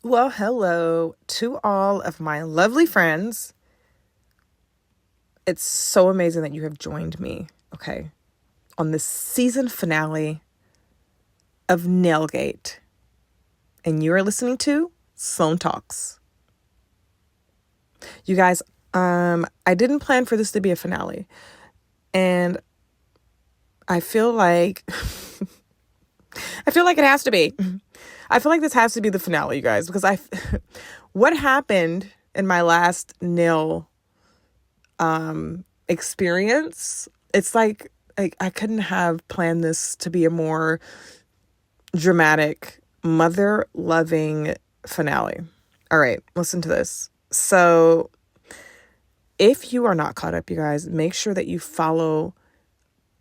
Well, hello to all of my lovely friends. It's so amazing that you have joined me, okay, on this season finale of Nailgate. And you are listening to Sloan Talks. You guys, I didn't plan for this to be a finale. And I feel like it has to be. I feel like this has to be the finale, you guys, because what happened in my last nail experience, it's like I couldn't have planned this to be a more dramatic, mother-loving finale. All right, listen to this. So if you are not caught up, you guys, make sure that you follow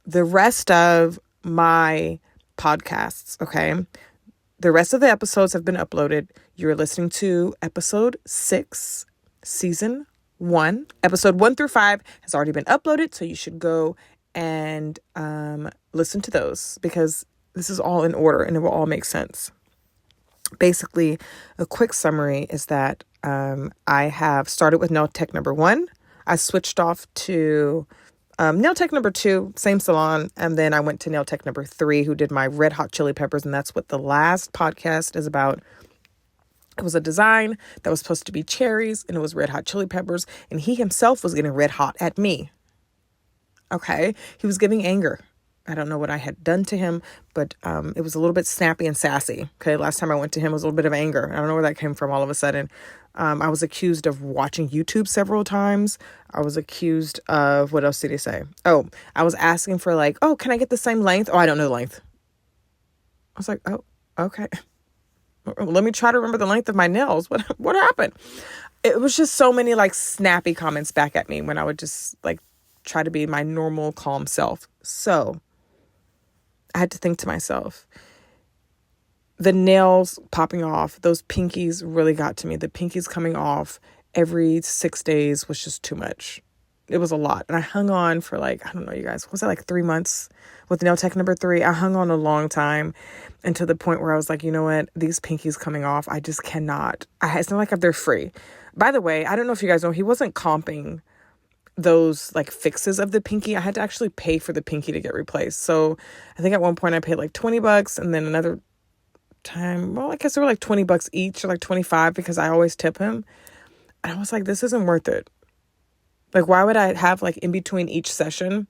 the rest of my podcasts, okay? The rest of the episodes have been uploaded. You're listening to episode 6, season 1. Episode 1 through 5 has already been uploaded, so you should go and listen to those because this is all in order and it will all make sense. Basically, a quick summary is that I have started with nail tech number 1. I switched off to nail tech number 2, same salon, and then I went to nail tech number 3, who did my red hot chili peppers, and that's what the last podcast is about. It was a design that was supposed to be cherries, and it was red hot chili peppers, and he himself was getting red hot at me. Okay, he was giving anger. I don't know what I had done to him, but it was a little bit snappy and sassy. Okay, last time I went to him was a little bit of anger. I don't know where that came from all of a sudden. I was accused of watching YouTube several times. I was accused of, what else did he say? Oh, I was asking for like, oh, can I get the same length? Oh, I don't know the length. I was like, oh, okay. Let me try to remember the length of my nails. What happened? It was just so many like snappy comments back at me when I would just like try to be my normal, calm self. So I had to think to myself, the nails popping off, those pinkies really got to me. The pinkies coming off every 6 days was just too much. It was a lot. And I hung on for like, I don't know, you guys, was it like 3 months with nail tech number 3? I hung on a long time and to the point where I was like, you know what? These pinkies coming off, I just cannot. It's not like they're free. By the way, I don't know if you guys know, he wasn't comping those like fixes of the pinky. I had to actually pay for the pinky to get replaced. So I think at one point I paid like $20 and then another time, well, I guess they were like $20 each or like 25 because I always tip him. And I was like, this isn't worth it. Like, why would I have like in between each session,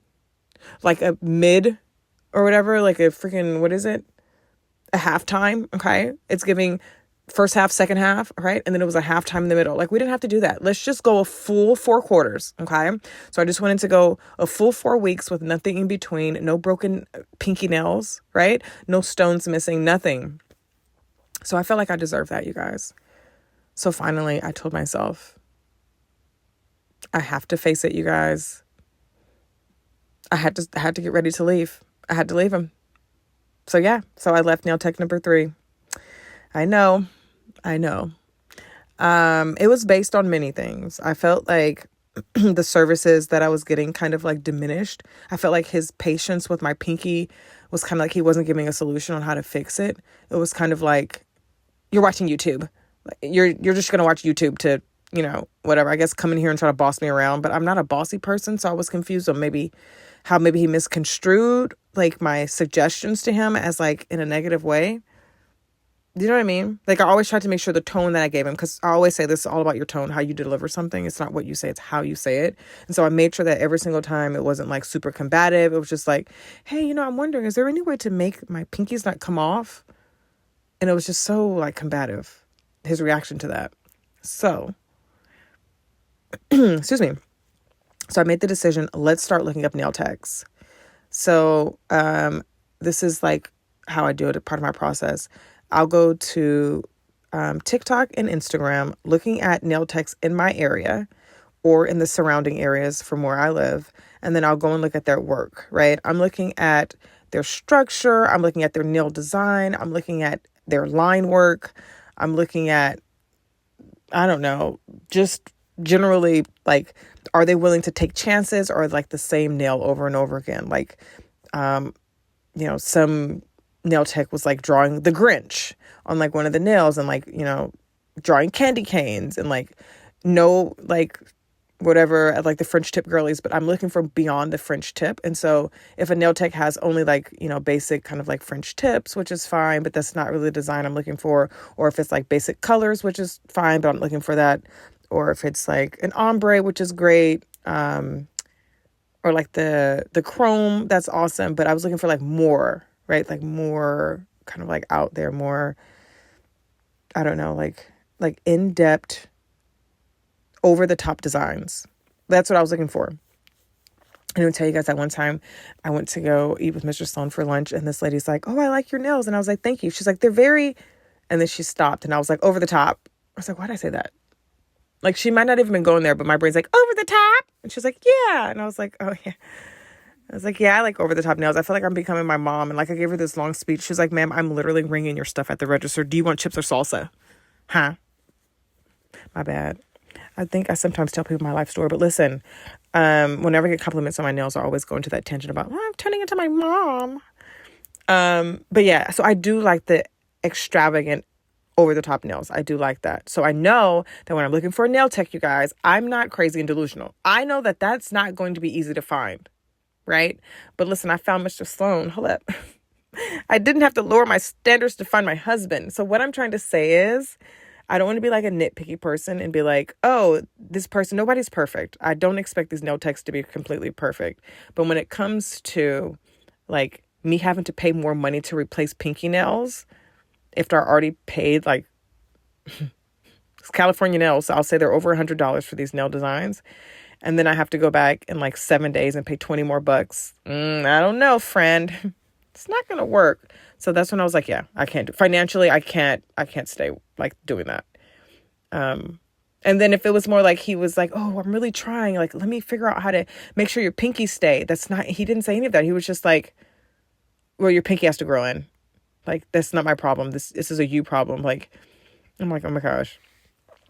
like a mid or whatever, like a freaking, what is it? A halftime. Okay. It's giving first half, second half, right? And then it was a halftime in the middle. Like, we didn't have to do that. Let's just go a full 4 quarters, okay? So I just wanted to go a full 4 weeks with nothing in between, no broken pinky nails, right? No stones missing, nothing. So I felt like I deserved that, you guys. So finally, I told myself, I have to face it, you guys. I had to get ready to leave. I had to leave him. So yeah, so I left nail tech number 3. I know. It was based on many things. I felt like the services that I was getting kind of like diminished. I felt like his patience with my pinky was kind of like he wasn't giving a solution on how to fix it. It was kind of like, you're watching YouTube. You're just going to watch YouTube to, you know, whatever. I guess come in here and try to boss me around. But I'm not a bossy person, so I was confused on maybe he misconstrued like my suggestions to him as like in a negative way. Do you know what I mean? Like, I always tried to make sure the tone that I gave him, because I always say this is all about your tone, how you deliver something. It's not what you say, it's how you say it. And so I made sure that every single time it wasn't like super combative. It was just like, hey, you know, I'm wondering, is there any way to make my pinkies not come off? And it was just so like combative, his reaction to that. So, excuse me. So I made the decision, let's start looking up nail techs. So this is like how I do it, a part of my process. I'll go to TikTok and Instagram looking at nail techs in my area or in the surrounding areas from where I live. And then I'll go and look at their work, right? I'm looking at their structure. I'm looking at their nail design. I'm looking at their line work. I'm looking at, I don't know, just generally like, are they willing to take chances or like the same nail over and over again? Like, you know, some nail tech was like drawing the Grinch on like one of the nails and like, you know, drawing candy canes and like no like whatever at like the French tip girlies, but I'm looking for beyond the French tip. And so if a nail tech has only like, basic kind of like French tips, which is fine, but that's not really the design I'm looking for. Or if it's like basic colors, which is fine, but I'm looking for that. Or if it's like an ombre, which is great. Or like the chrome, that's awesome. But I was looking for like more, right? Like more kind of like out there, more, I don't know, like in-depth, over the top designs. That's what I was looking for. I'm going to tell you guys that one time I went to go eat with Mr. Sloan for lunch, and this lady's like, "Oh, I like your nails." And I was like, "Thank you." She's like, "They're very," and then she stopped, and I was like, "Over the top." I was like, "Why'd I say that?" Like, she might not even been going there, but my brain's like, "Over the top." And she's like, "Yeah." And I was like, "Oh, yeah." I was like, "Yeah, I like over the top nails. I feel like I'm becoming my mom." And like, I gave her this long speech. She's like, "Ma'am, I'm literally ringing your stuff at the register. Do you want chips or salsa?" Huh? My bad. I think I sometimes tell people my life story, but listen, whenever I get compliments on my nails, I always go into that tangent about, I'm turning into my mom. But yeah, so I do like the extravagant over the top nails. I do like that. So I know that when I'm looking for a nail tech, you guys, I'm not crazy and delusional. I know that that's not going to be easy to find, right? But listen, I found Mr. Sloan. Hold up. I didn't have to lower my standards to find my husband. So what I'm trying to say is, I don't want to be like a nitpicky person and be like, oh, this person, nobody's perfect. I don't expect these nail techs to be completely perfect. But when it comes to like me having to pay more money to replace pinky nails, if they're already paid, like it's California nails, so I'll say they're over $100 for these nail designs. And then I have to go back in like 7 days and pay 20 more bucks. I don't know, friend. It's not going to work. So that's when I was like, yeah, I can't do financially. I can't stay like doing that. And then if it was more like he was like, oh, I'm really trying, like, let me figure out how to make sure your pinky stay. He didn't say any of that. He was just like, well, your pinky has to grow in. Like, that's not my problem. This is a you problem. Like, I'm like, oh my gosh.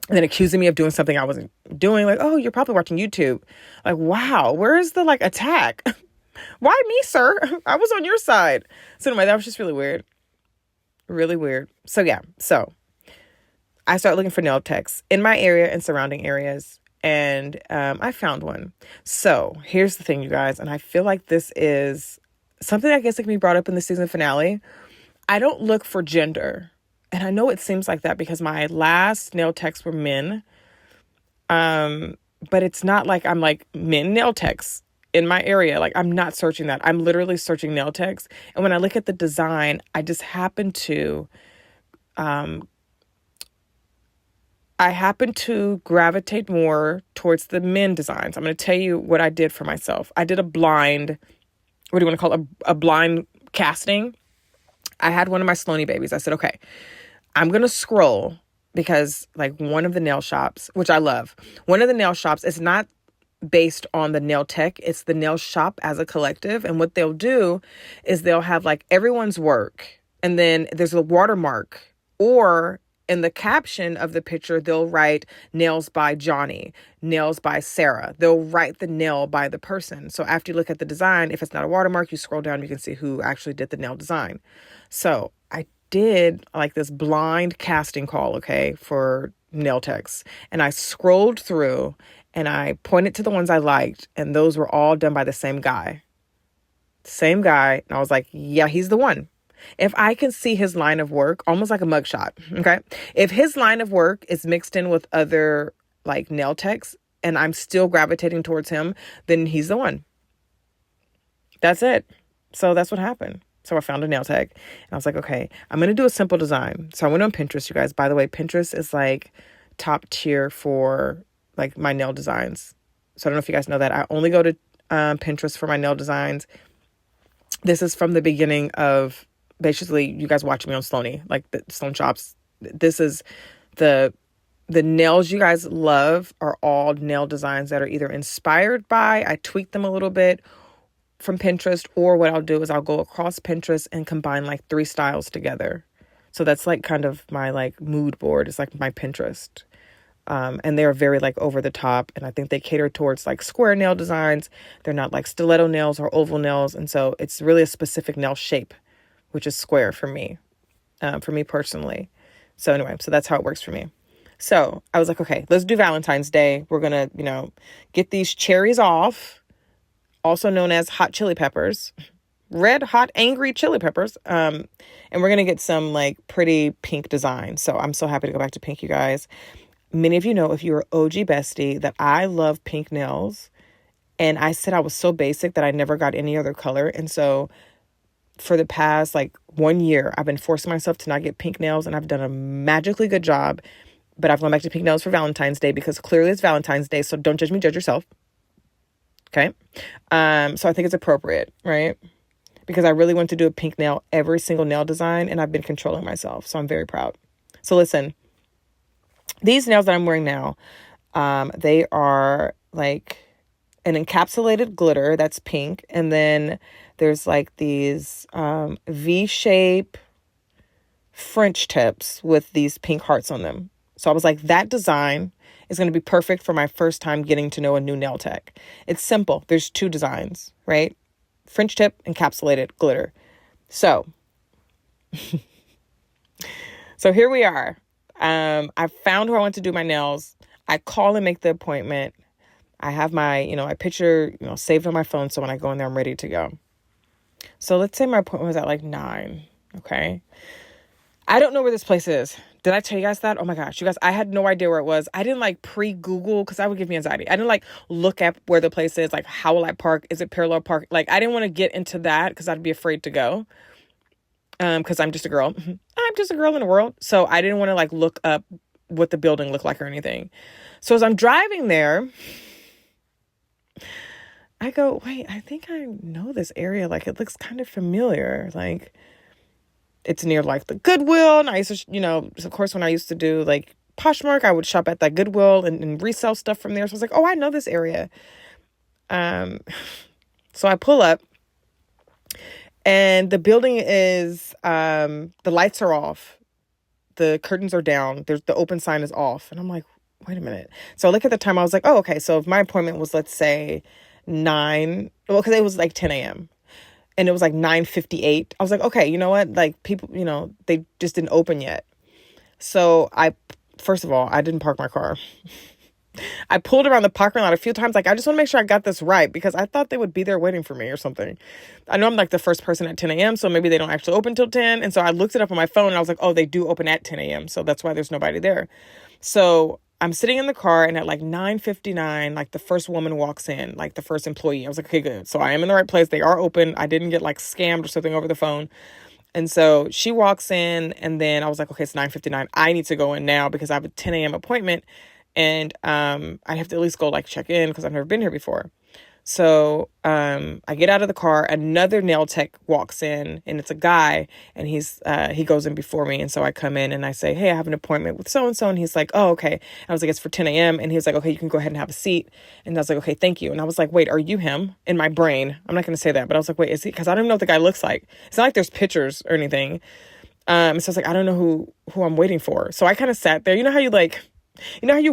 And then accusing me of doing something I wasn't doing. Like, oh, you're probably watching YouTube. Like, wow, where is the like attack? Why me, sir? I was on your side. So anyway, that was just really weird. Really weird. So yeah. So I started looking for nail techs in my area and surrounding areas. And I found one. So here's the thing, you guys. And I feel like this is something I guess that can be brought up in the season finale. I don't look for gender. And I know it seems like that because my last nail techs were men. But it's not like I'm like men nail techs in my area. Like, I'm not searching that. I'm literally searching nail techs. And when I look at the design, I just happen to, I happen to gravitate more towards the men designs. I'm going to tell you what I did for myself. I did a blind, what do you want to call it? A blind casting. I had one of my Sloanie babies. I said, okay, I'm going to scroll because like one of the nail shops, which I love, one of the nail shops is not based on the nail tech. It's the nail shop as a collective. And what they'll do is they'll have like everyone's work. And then there's a watermark, or in the caption of the picture, they'll write nails by Johnny, nails by Sarah. They'll write the nail by the person. So after you look at the design, if it's not a watermark, you scroll down, you can see who actually did the nail design. So I did like this blind casting call, okay, for nail techs. And I scrolled through and I pointed to the ones I liked, and those were all done by the same guy. Same guy. And I was like, yeah, he's the one. If I can see his line of work, almost like a mugshot, okay? If his line of work is mixed in with other like nail techs and I'm still gravitating towards him, then he's the one. That's it. So that's what happened. So I found a nail tech and I was like, okay, I'm going to do a simple design. So I went on Pinterest, you guys. By the way, Pinterest is like top tier for like my nail designs. So I don't know if you guys know that. I only go to Pinterest for my nail designs. This is from the beginning of basically you guys watching me on Sloanie, like the Sloan shops. This is the nails you guys love are all nail designs that are either inspired by, I tweak them a little bit from Pinterest, or what I'll do is I'll go across Pinterest and combine like 3 styles together. So that's like kind of my like mood board. It's like my Pinterest. And they're very like over the top. And I think they cater towards like square nail designs. They're not like stiletto nails or oval nails. And so it's really a specific nail shape, which is square for me personally. So anyway, so that's how it works for me. So I was like, okay, let's do Valentine's Day. We're going to, get these cherries off, also known as hot chili peppers, red hot angry chili peppers. And we're going to get some like pretty pink design. So I'm so happy to go back to pink, you guys. Many of you know, if you're OG bestie, that I love pink nails. And I said I was so basic that I never got any other color. And so for the past like 1 year, I've been forcing myself to not get pink nails, and I've done a magically good job. But I've gone back to pink nails for Valentine's Day because clearly it's Valentine's Day. So don't judge me, judge yourself. Okay. So I think it's appropriate, right? Because I really want to do a pink nail every single nail design, and I've been controlling myself. So I'm very proud. So listen, these nails that I'm wearing now, they are like an encapsulated glitter that's pink. And then there's like these V-shape French tips with these pink hearts on them. So I was like, that design is going to be perfect for my first time getting to know a new nail tech. It's simple. There's 2 designs, right? French tip, encapsulated glitter. So here we are. I found where I want to do my nails. I call and make the appointment. I have my, my picture, saved on my phone. So when I go in there, I'm ready to go. So let's say my appointment was at like 9. Okay. I don't know where this place is. Did I tell you guys that? Oh my gosh, you guys, I had no idea where it was. I didn't like pre-Google because that would give me anxiety. I didn't like look at where the place is. Like, how will I park? Is it parallel park? Like, I didn't want to get into that because I'd be afraid to go. Because I'm just a girl. I'm just a girl in the world. So I didn't want to like look up what the building looked like or anything. So as I'm driving there, I go, wait, I think I know this area. Like, it looks kind of familiar. Like, it's near like the Goodwill. And I used to, of course, when I used to do like Poshmark, I would shop at that Goodwill and resell stuff from there. So I was like, oh, I know this area. So I pull up, and the building is, the lights are off. The curtains are down. The open sign is off. And I'm like, wait a minute. So I look at the time. I was like, oh, okay. So if my appointment was, let's say 9, well, because it was like 10 a.m. and it was like 9:58. I was like, okay, you know what? Like, people, they just didn't open yet. So first of all, I didn't park my car. I pulled around the parking lot a few times. Like, I just want to make sure I got this right because I thought they would be there waiting for me or something. I know I'm like the first person at 10 a.m. So maybe they don't actually open till 10. And so I looked it up on my phone and I was like, oh, they do open at 10 a.m. So that's why there's nobody there. So I'm sitting in the car, and at like 9:59, like the first woman walks in, like the first employee. I was like, okay, good. So I am in the right place. They are open. I didn't get like scammed or something over the phone. And so she walks in, and then I was like, okay, it's 9:59. I need to go in now because I have a 10 a.m. appointment, and I have to at least go like check in because I've never been here before. So I get out of the car, another nail tech walks in, and it's a guy, and he goes in before me. And so I come in and I say, hey, I have an appointment with so-and-so. And he's like, oh, okay. And I was like, it's for 10 a.m. And he was like, okay, you can go ahead and have a seat. And I was like, okay, thank you. And I was like, wait, are you him? In my brain, I'm not going to say that, but I was like, wait, is he? Because I don't know what the guy looks like. It's not like there's pictures or anything. So I was like, I don't know who I'm waiting for. So I kind of sat there. You know how you're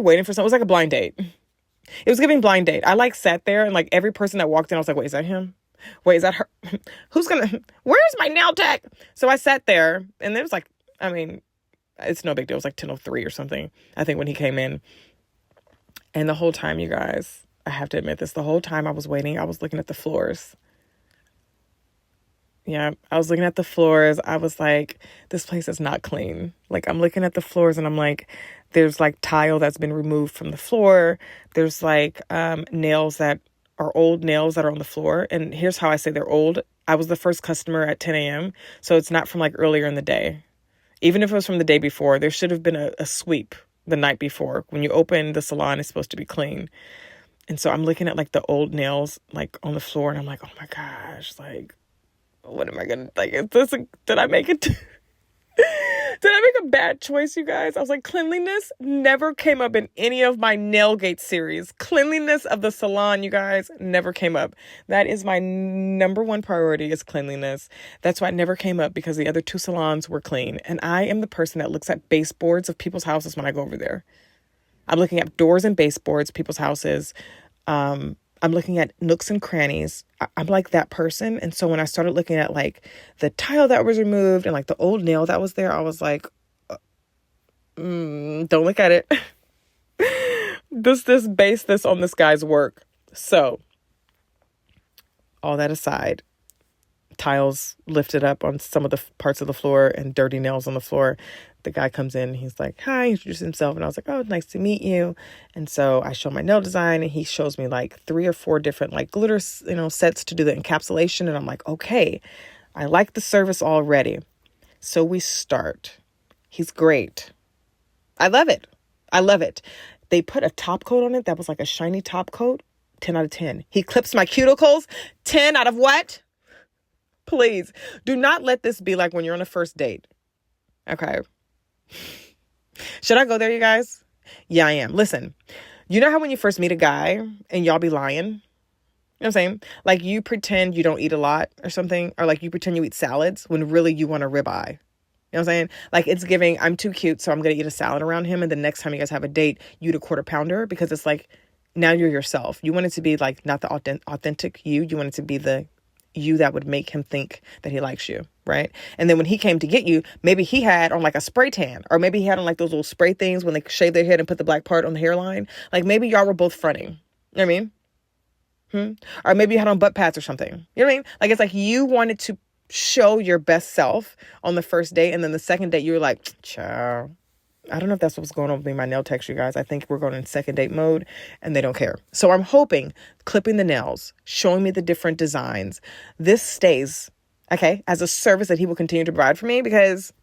waiting for someone? It was like a blind date. It was giving blind date. I like sat there, and like every person that walked in, I was like, wait, is that him? Wait, is that her? Where's my nail tech? So I sat there, and it was like, I mean, it's no big deal. It was like 10:03 or something, I think, when he came in. And the whole time, you guys, I have to admit this, the whole time I was waiting, I was looking at the floors. Yeah, I was looking at the floors. I was like, this place is not clean. Like, I'm looking at the floors, and I'm like, there's like tile that's been removed from the floor. There's like nails that are old nails that are on the floor. And here's how I say they're old. I was the first customer at 10 a.m. So it's not from like earlier in the day. Even if it was from the day before, there should have been a sweep the night before. When you open the salon, it's supposed to be clean. And so I'm looking at like the old nails like on the floor, and I'm like, oh my gosh, like, what am I going to, like, did I make it? Did I make a bad choice, you guys? I was like, cleanliness never came up in any of my Nailgate series. Cleanliness of the salon, you guys, never came up. That is my number one priority, is cleanliness. That's why it never came up, because the other 2 salons were clean. And I am the person that looks at baseboards of people's houses when I go over there. I'm looking at doors and baseboards, people's houses. I'm looking at nooks and crannies. I'm like that person. And so when I started looking at like the tile that was removed and like the old nail that was there, I was like, did Don't look at it. Base this on this guy's work. So, all that aside, tiles lifted up on some of the parts of the floor and dirty nails on the floor. The guy comes in, he's like, hi, introduce himself. And I was like, oh, nice to meet you. And so I show my nail design, and he shows me like 3 or 4 different like glitter, sets to do the encapsulation. And I'm like, okay, I like the service already. So we start. He's great. I love it. They put a top coat on it that was like a shiny top coat. 10 out of 10. He clips my cuticles. 10 out of what? Please do not let this be like when you're on a first date. Okay. Should I go there, you guys? Yeah, I am. Listen, you know how when you first meet a guy and y'all be lying? You know what I'm saying? Like you pretend you don't eat a lot or something, or like you pretend you eat salads when really you want a ribeye. You know what I'm saying? Like it's giving, I'm too cute, so I'm going to eat a salad around him. And the next time you guys have a date, you eat a quarter pounder, because it's like, now you're yourself. You want it to be like not the authentic you. You want it to be the you that would make him think that he likes you, right? And then when he came to get you, maybe he had on like a spray tan, or maybe he had on like those little spray things when they shave their head and put the black part on the hairline. Like maybe y'all were both fronting. You know what I mean? Or maybe you had on butt pads or something. You know what I mean? Like it's like you wanted to show your best self on the first date, and then the second date you were like, ciao. I don't know if that's what's going on with me, my nail techs, you guys. I think we're going in second date mode and they don't care. So I'm hoping clipping the nails, showing me the different designs, this stays, okay, as a service that he will continue to provide for me, because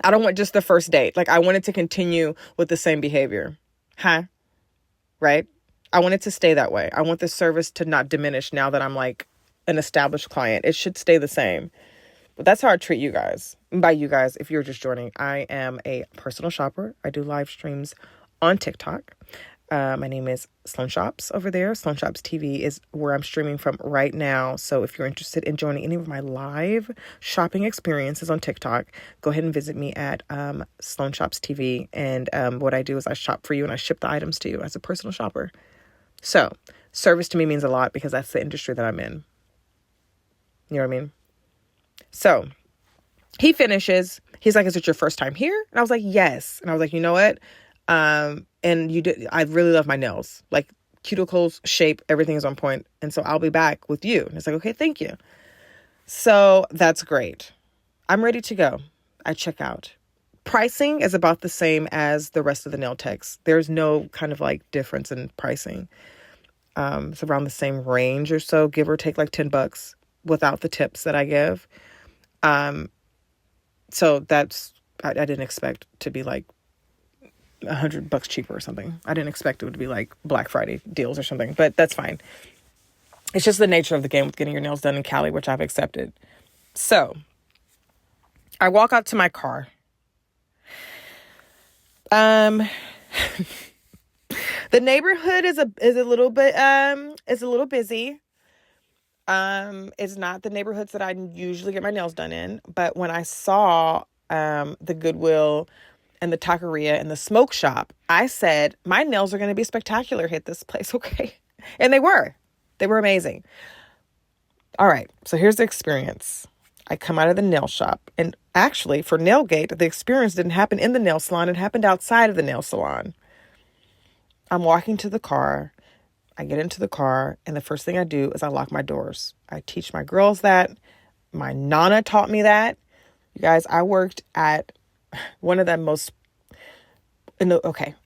I don't want just the first date. Like I want it to continue with the same behavior. Right? I want it to stay that way. I want the service to not diminish now that I'm like an established client. It should stay the same. But that's how I treat you guys. And by you guys, if you're just joining, I am a personal shopper. I do live streams on TikTok. My name is Sloan Shops over there. Sloan Shops TV is where I'm streaming from right now. So if you're interested in joining any of my live shopping experiences on TikTok, go ahead and visit me at Sloan Shops TV. And what I do is I shop for you and I ship the items to you as a personal shopper. So service to me means a lot because that's the industry that I'm in. You know what I mean? So he finishes. He's like, is it your first time here? And I was like, yes. And I was like, you know what? And you did. I really love my nails, like cuticles, shape, everything is on point. And so I'll be back with you. And it's like, okay, thank you. So that's great. I'm ready to go. I check out. Pricing is about the same as the rest of the nail techs. There's no kind of like difference in pricing. It's around the same range or so, give or take like $10 without the tips that I give. So that's, I didn't expect to be like $100 cheaper or something. I didn't expect it would be like Black Friday deals or something, but that's fine. It's just the nature of the game with getting your nails done in Cali, which I've accepted. So I walk out to my car. The neighborhood is a little bit, it's a little busy. It's not the neighborhoods that I usually get my nails done in, but when I saw, the Goodwill and the taqueria and the smoke shop, I said, my nails are going to be spectacular at this place. Okay. And they were amazing. All right. So here's the experience. I come out of the nail shop, and actually for Nailgate, the experience didn't happen in the nail salon. It happened outside of the nail salon. I'm walking to the car. I get into the car, and the first thing I do is I lock my doors. I teach my girls that. My Nana taught me that. You guys, I worked at one of the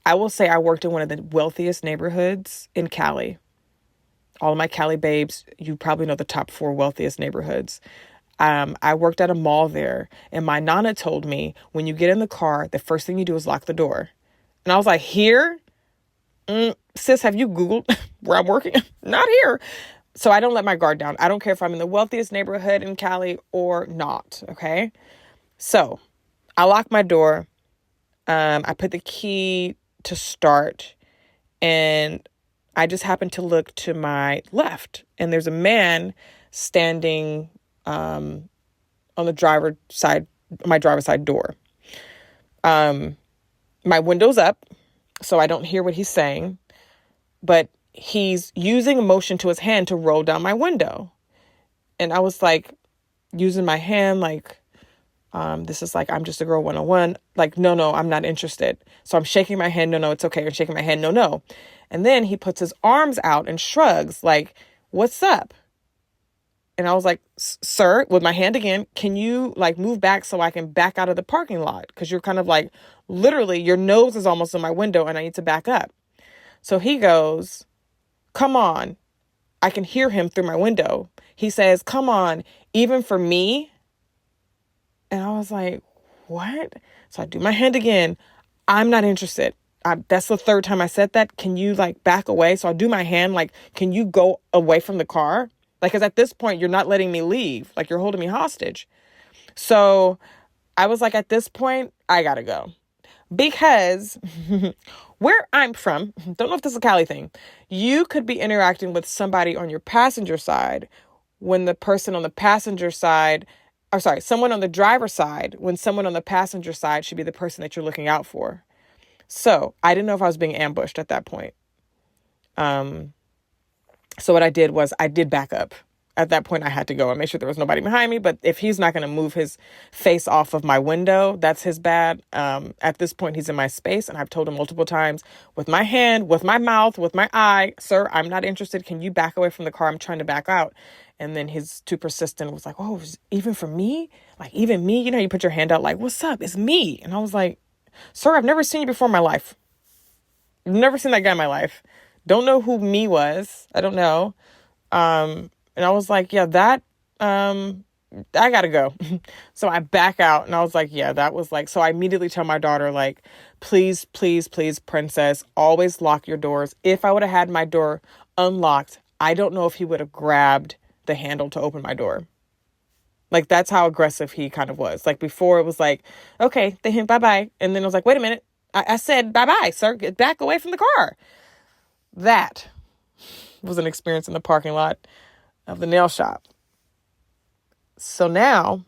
I will say I worked in one of the wealthiest neighborhoods in Cali. All of my Cali babes, you probably know the top 4 wealthiest neighborhoods. I worked at a mall there, and my Nana told me, when you get in the car, the first thing you do is lock the door. And I was like, here? Sis, have you Googled where I'm working? Not here. So I don't let my guard down. I don't care if I'm in the wealthiest neighborhood in Cali or not. Okay. So I lock my door. I put the key to start, and I just happened to look to my left, and there's a man standing, on the driver's side, my driver's side door. My window's up, so I don't hear what he's saying, but he's using a motion to his hand to roll down my window. And I was like, using my hand, like, This is like, I'm just a girl 101. Like, no, I'm not interested. So I'm shaking my head. No, it's okay. I'm shaking my head. No. And then he puts his arms out and shrugs like, what's up? And I was like, sir, with my hand again, can you like move back so I can back out of the parking lot? Because you're kind of like, literally, your nose is almost in my window and I need to back up. So he goes, come on. I can hear him through my window. He says, come on, even for me. And I was like, what? So I do my hand again. I'm not interested. That's the third time I said that. Can you like back away? So I do my hand like, can you go away from the car? Like, because at this point, you're not letting me leave. Like, you're holding me hostage. So I was like, at this point, I got to go. Because where I'm from, don't know if this is a Cali thing, you could be interacting with somebody on your passenger side when the person on the passenger side, or sorry, someone on the driver's side, when someone on the passenger side should be the person that you're looking out for. So I didn't know if I was being ambushed at that point. So what I did was I did back up. At that point, I had to go and make sure there was nobody behind me. But if he's not going to move his face off of my window, that's his bad. At this point, he's in my space. And I've told him multiple times with my hand, with my mouth, with my eye, sir, I'm not interested. Can you back away from the car? I'm trying to back out. And then he's too persistent, was like, oh, even for me? Like, even me? You know, you put your hand out like, what's up? It's me. And I was like, sir, I've never seen you before in my life. I've never seen that guy in my life. Don't know who me was. I don't know. And I was like, yeah, that, I gotta go. So I back out and I was like, yeah, that was like, so I immediately tell my daughter, like, please, princess, always lock your doors. If I would have had my door unlocked, I don't know if he would have grabbed the handle to open my door. Like, that's how aggressive he kind of was. Like, before it was like, okay, bye-bye. And then I was like, wait a minute. I said, bye-bye, sir. Get back away from the car. That was an experience in the parking lot of the nail shop. So now,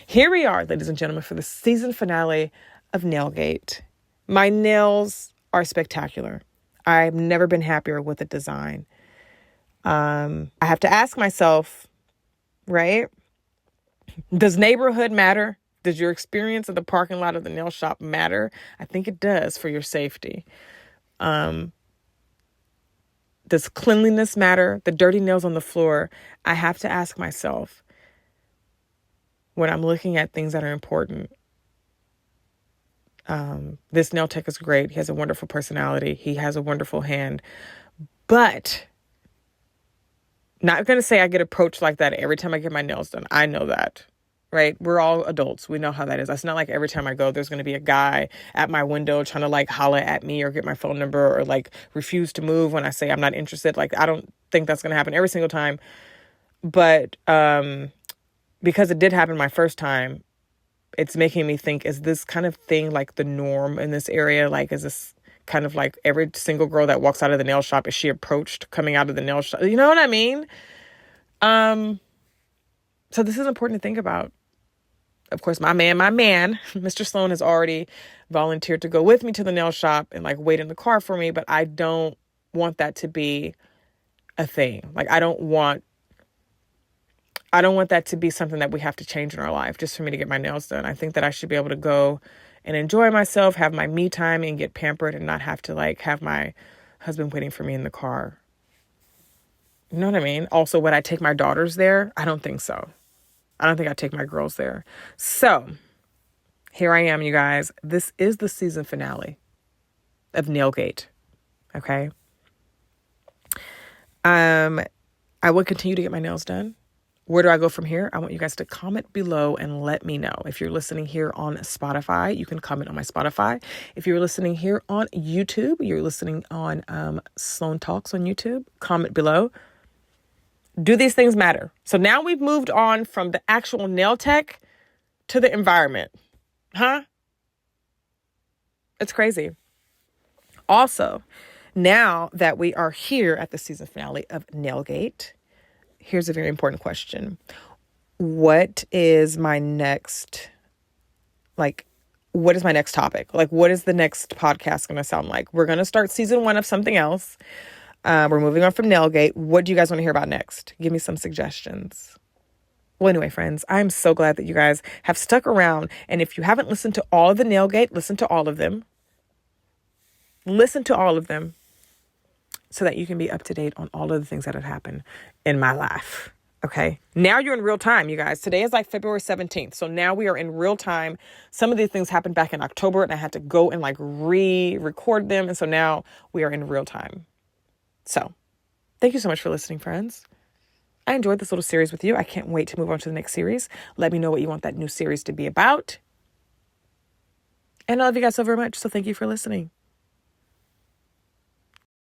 here we are, ladies and gentlemen, for the season finale of Nailgate. My nails are spectacular. I've never been happier with the design. I have to ask myself, right? Does neighborhood matter? Does your experience of the parking lot of the nail shop matter? I think it does for your safety. Does cleanliness matter? The dirty nails on the floor. I have to ask myself when I'm looking at things that are important. This nail tech is great. He has a wonderful personality. He has a wonderful hand. But not going to say I get approached like that every time I get my nails done. I know that, right? We're all adults. We know how that is. It's not like every time I go, there's going to be a guy at my window trying to like holler at me or get my phone number or like refuse to move when I say I'm not interested. Like, I don't think that's going to happen every single time. But because it did happen my first time, it's making me think, is this kind of thing like the norm in this area? Like, is this kind of like every single girl that walks out of the nail shop, is she approached coming out of the nail shop? You know what I mean? So this is important to think about. Of course, my man, Mr. Sloan has already volunteered to go with me to the nail shop and like wait in the car for me, but I don't want that to be a thing. Like, I don't want that to be something that we have to change in our life just for me to get my nails done. I think that I should be able to go and enjoy myself, have my me time and get pampered and not have to like have my husband waiting for me in the car. You know what I mean? Also, would I take my daughters there? I don't think so. I don't think I'd take my girls there. So here I am, you guys. This is the season finale of Nailgate. Okay. I will continue to get my nails done. Where do I go from here? I want you guys to comment below and let me know. If you're listening here on Spotify, you can comment on my Spotify. If you're listening here on YouTube, you're listening on Sloan Talks on YouTube, comment below. Do these things matter? So now we've moved on from the actual nail tech to the environment. Huh? It's crazy. Also, now that we are here at the season finale of Nailgate, here's a very important question. What is my next topic? Like, what is the next podcast going to sound like? We're going to start season 1 of something else. We're moving on from Nailgate. What do you guys want to hear about next? Give me some suggestions. Well, anyway, friends, I'm so glad that you guys have stuck around. And if you haven't listened to all of the Nailgate, listen to all of them. Listen to all of them so that you can be up to date on all of the things that have happened in my life. Okay. Now you're in real time, you guys. Today is like February 17th. So now we are in real time. Some of these things happened back in October and I had to go and like re-record them. And so now we are in real time. So thank you so much for listening, friends. I enjoyed this little series with you. I can't wait to move on to the next series. Let me know what you want that new series to be about. And I love you guys so very much. So thank you for listening.